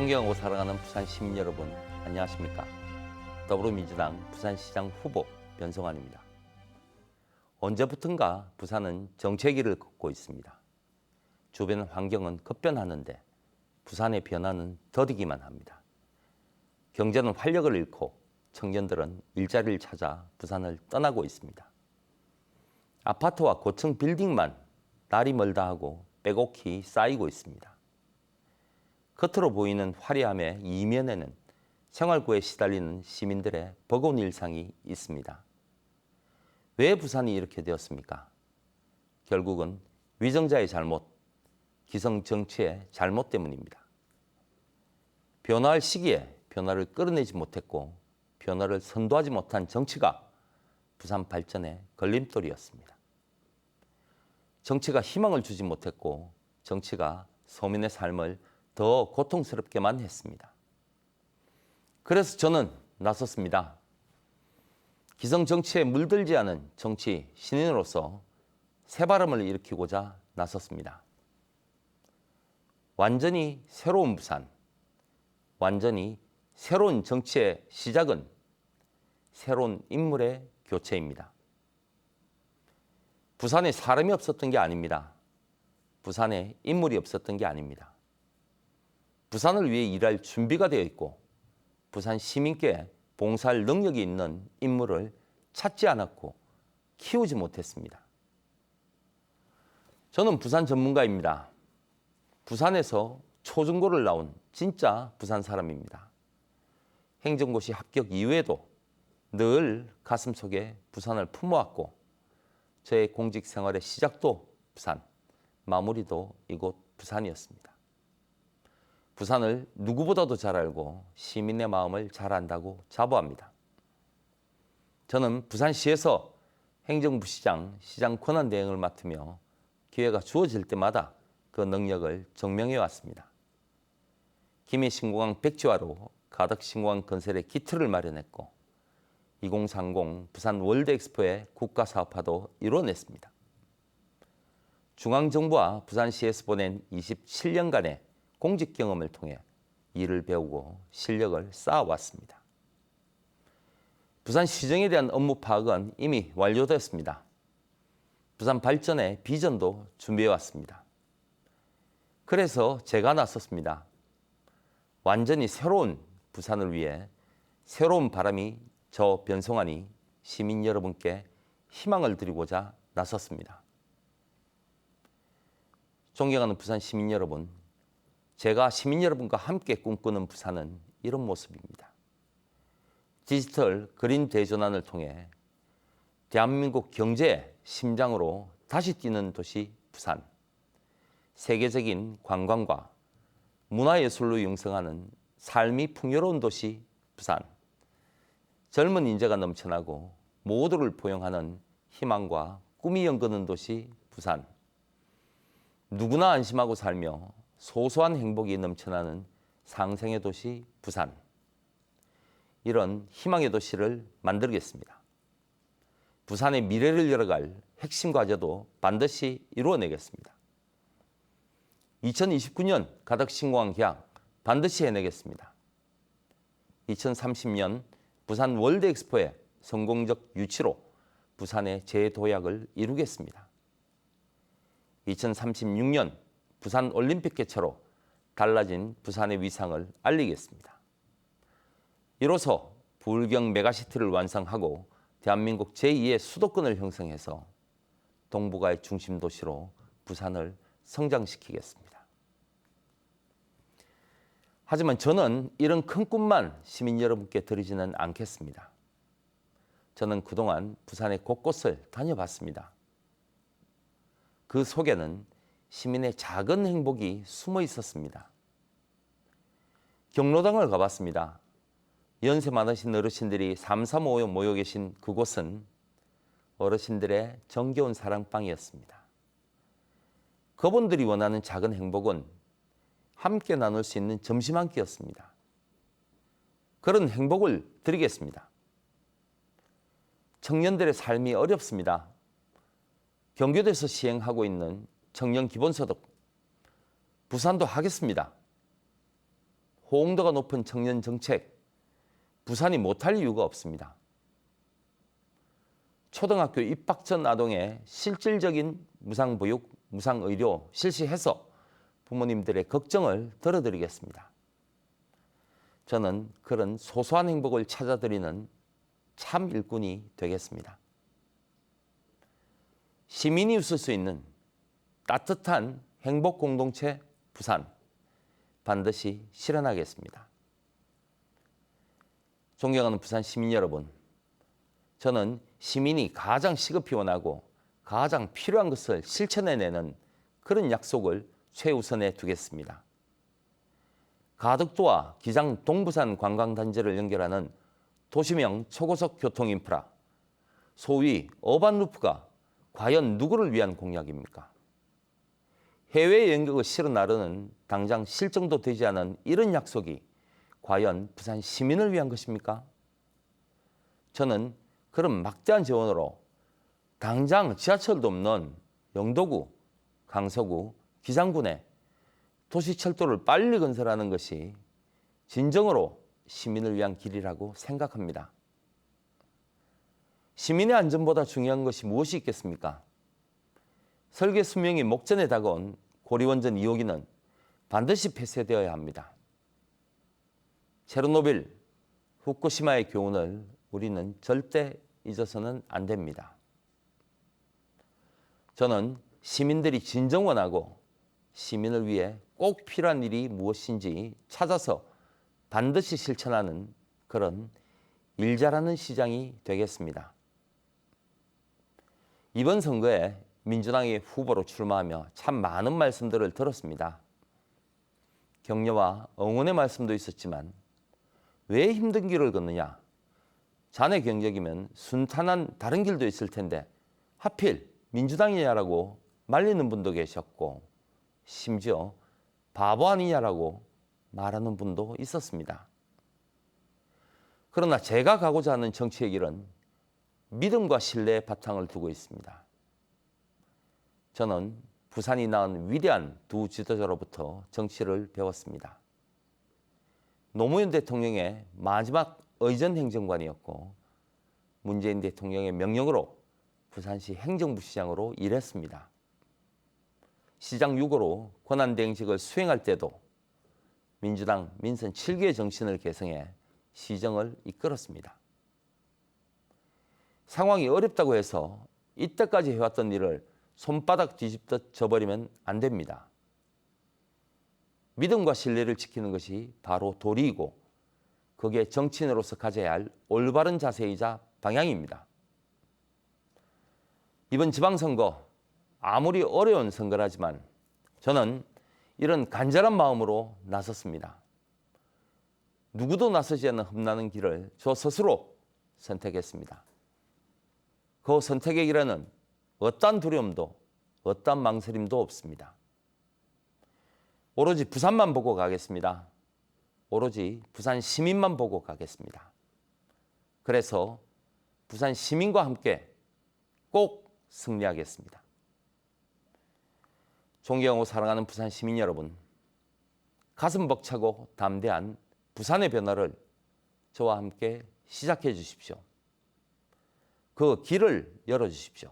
존경하고 사랑하는 부산 시민 여러분, 안녕하십니까? 더불어민주당 부산시장 후보 변성환입니다. 언제부턴가 부산은 정체기를 걷고 있습니다. 주변 환경은 급변하는데 부산의 변화는 더디기만 합니다. 경제는 활력을 잃고 청년들은 일자리를 찾아 부산을 떠나고 있습니다. 아파트와 고층 빌딩만 날이 멀다 하고 빼곡히 쌓이고 있습니다. 겉으로 보이는 화려함의 이면에는 생활고에 시달리는 시민들의 버거운 일상이 있습니다. 왜 부산이 이렇게 되었습니까? 결국은 위정자의 잘못, 기성정치의 잘못 때문입니다. 변화할 시기에 변화를 끌어내지 못했고 변화를 선도하지 못한 정치가 부산 발전의 걸림돌이었습니다. 정치가 희망을 주지 못했고 정치가 서민의 삶을 더 고통스럽게만 했습니다. 그래서 저는 나섰습니다. 기성정치에 물들지 않은 정치 신인으로서 새바람을 일으키고자 나섰습니다. 완전히 새로운 부산, 완전히 새로운 정치의 시작은 새로운 인물의 교체입니다. 부산에 사람이 없었던 게 아닙니다. 부산에 인물이 없었던 게 아닙니다. 부산을 위해 일할 준비가 되어 있고 부산 시민께 봉사할 능력이 있는 인물을 찾지 않았고 키우지 못했습니다. 저는 부산 전문가입니다. 부산에서 초중고를 나온 진짜 부산 사람입니다. 행정고시 합격 이후에도 늘 가슴속에 부산을 품어왔고 저의 공직 생활의 시작도 부산, 마무리도 이곳 부산이었습니다. 부산을 누구보다도 잘 알고 시민의 마음을 잘 안다고 자부합니다. 저는 부산시에서 행정부시장, 시장 권한대행을 맡으며 기회가 주어질 때마다 그 능력을 증명해 왔습니다. 김해신공항 백지화로 가덕신공항 건설의 기틀을 마련했고 2030 부산 월드엑스포의 국가사업화도 이뤄냈습니다. 중앙정부와 부산시에서 보낸 27년간의 공직 경험을 통해 일을 배우고 실력을 쌓아왔습니다. 부산 시정에 대한 업무 파악은 이미 완료되었습니다. 부산 발전의 비전도 준비해왔습니다. 그래서 제가 나섰습니다. 완전히 새로운 부산을 위해 새로운 바람이 저 변성환이 시민 여러분께 희망을 드리고자 나섰습니다. 존경하는 부산 시민 여러분, 제가 시민 여러분과 함께 꿈꾸는 부산은 이런 모습입니다. 디지털 그린 대전환을 통해 대한민국 경제의 심장으로 다시 뛰는 도시 부산, 세계적인 관광과 문화예술로 융성하는 삶이 풍요로운 도시 부산, 젊은 인재가 넘쳐나고 모두를 포용하는 희망과 꿈이 연거는 도시 부산, 누구나 안심하고 살며 소소한 행복이 넘쳐나는 상생의 도시 부산, 이런 희망의 도시를 만들겠습니다. 부산의 미래를 열어갈 핵심 과제도 반드시 이루어내겠습니다. 2029년 가덕신공항 계약 반드시 해내겠습니다. 2030년 부산 월드엑스포의 성공적 유치로 부산의 재도약을 이루겠습니다. 2036년 부산 올림픽 개최로 달라진 부산의 위상을 알리겠습니다. 이로써 부울경 메가시티를 완성하고 대한민국 제2의 수도권을 형성해서 동북아의 중심 도시로 부산을 성장시키겠습니다. 하지만 저는 이런 큰 꿈만 시민 여러분께 드리지는 않겠습니다. 저는 그동안 부산의 곳곳을 다녀봤습니다. 그 속에는 시민의 작은 행복이 숨어 있었습니다. 경로당을 가봤습니다. 연세 많으신 어르신들이 삼삼오오 모여 계신 그곳은 어르신들의 정겨운 사랑방이었습니다. 그분들이 원하는 작은 행복은 함께 나눌 수 있는 점심 한 끼였습니다. 그런 행복을 드리겠습니다. 청년들의 삶이 어렵습니다. 경기도에서 시행하고 있는 청년 기본소득, 부산도 하겠습니다. 호응도가 높은 청년 정책, 부산이 못할 이유가 없습니다. 초등학교 입학 전 아동의 실질적인 무상보육, 무상의료 실시해서 부모님들의 걱정을 덜어드리겠습니다. 저는 그런 소소한 행복을 찾아드리는 참 일꾼이 되겠습니다. 시민이 웃을 수 있는 따뜻한 행복 공동체 부산 반드시 실현하겠습니다. 존경하는 부산 시민 여러분, 저는 시민이 가장 시급히 원하고 가장 필요한 것을 실천해내는 그런 약속을 최우선에 두겠습니다. 가덕도와 기장 동부산 관광단지를 연결하는 도시명 초고속 교통인프라, 소위 어반루프가 과연 누구를 위한 공약입니까? 해외 연극을 실어 나르는 당장 실정도 되지 않은 이런 약속이 과연 부산 시민을 위한 것입니까? 저는 그런 막대한 재원으로 당장 지하철도 없는 영도구, 강서구, 기장군에 도시철도를 빨리 건설하는 것이 진정으로 시민을 위한 길이라고 생각합니다. 시민의 안전보다 중요한 것이 무엇이 있겠습니까? 설계 수명이 목전에 다가온 고리원전 2호기는 반드시 폐쇄되어야 합니다. 체르노빌, 후쿠시마의 교훈을 우리는 절대 잊어서는 안 됩니다. 저는 시민들이 진정 원하고 시민을 위해 꼭 필요한 일이 무엇인지 찾아서 반드시 실천하는 그런 일 잘하는 시장이 되겠습니다. 이번 선거에 민주당의 후보로 출마하며 참 많은 말씀들을 들었습니다. 격려와 응원의 말씀도 있었지만 왜 힘든 길을 걷느냐? 자네 경력이면 순탄한 다른 길도 있을 텐데 하필 민주당이냐라고 말리는 분도 계셨고 심지어 바보 아니냐라고 말하는 분도 있었습니다. 그러나 제가 가고자 하는 정치의 길은 믿음과 신뢰의 바탕을 두고 있습니다. 저는 부산이 낳은 위대한 두 지도자로부터 정치를 배웠습니다. 노무현 대통령의 마지막 의전 행정관이었고 문재인 대통령의 명령으로 부산시 행정부시장으로 일했습니다. 시장 6호로 권한대행직을 수행할 때도 민주당 민선 7기의 정신을 계승해 시정을 이끌었습니다. 상황이 어렵다고 해서 이때까지 해왔던 일을 손바닥 뒤집듯 져버리면 안 됩니다. 믿음과 신뢰를 지키는 것이 바로 도리이고 그게 정치인으로서 가져야 할 올바른 자세이자 방향입니다. 이번 지방선거 아무리 어려운 선거라지만 저는 이런 간절한 마음으로 나섰습니다. 누구도 나서지 않는 험난한 길을 저 스스로 선택했습니다. 그 선택의 길에는 어떠한 두려움도 어떠한 망설임도 없습니다. 오로지 부산만 보고 가겠습니다. 오로지 부산 시민만 보고 가겠습니다. 그래서 부산 시민과 함께 꼭 승리하겠습니다. 존경하고 사랑하는 부산 시민 여러분, 가슴 벅차고 담대한 부산의 변화를 저와 함께 시작해 주십시오. 그 길을 열어주십시오.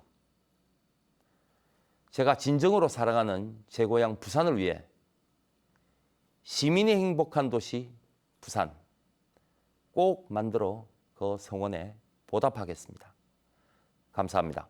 제가 진정으로 사랑하는 제 고향 부산을 위해 시민이 행복한 도시 부산 꼭 만들어 그 성원에 보답하겠습니다. 감사합니다.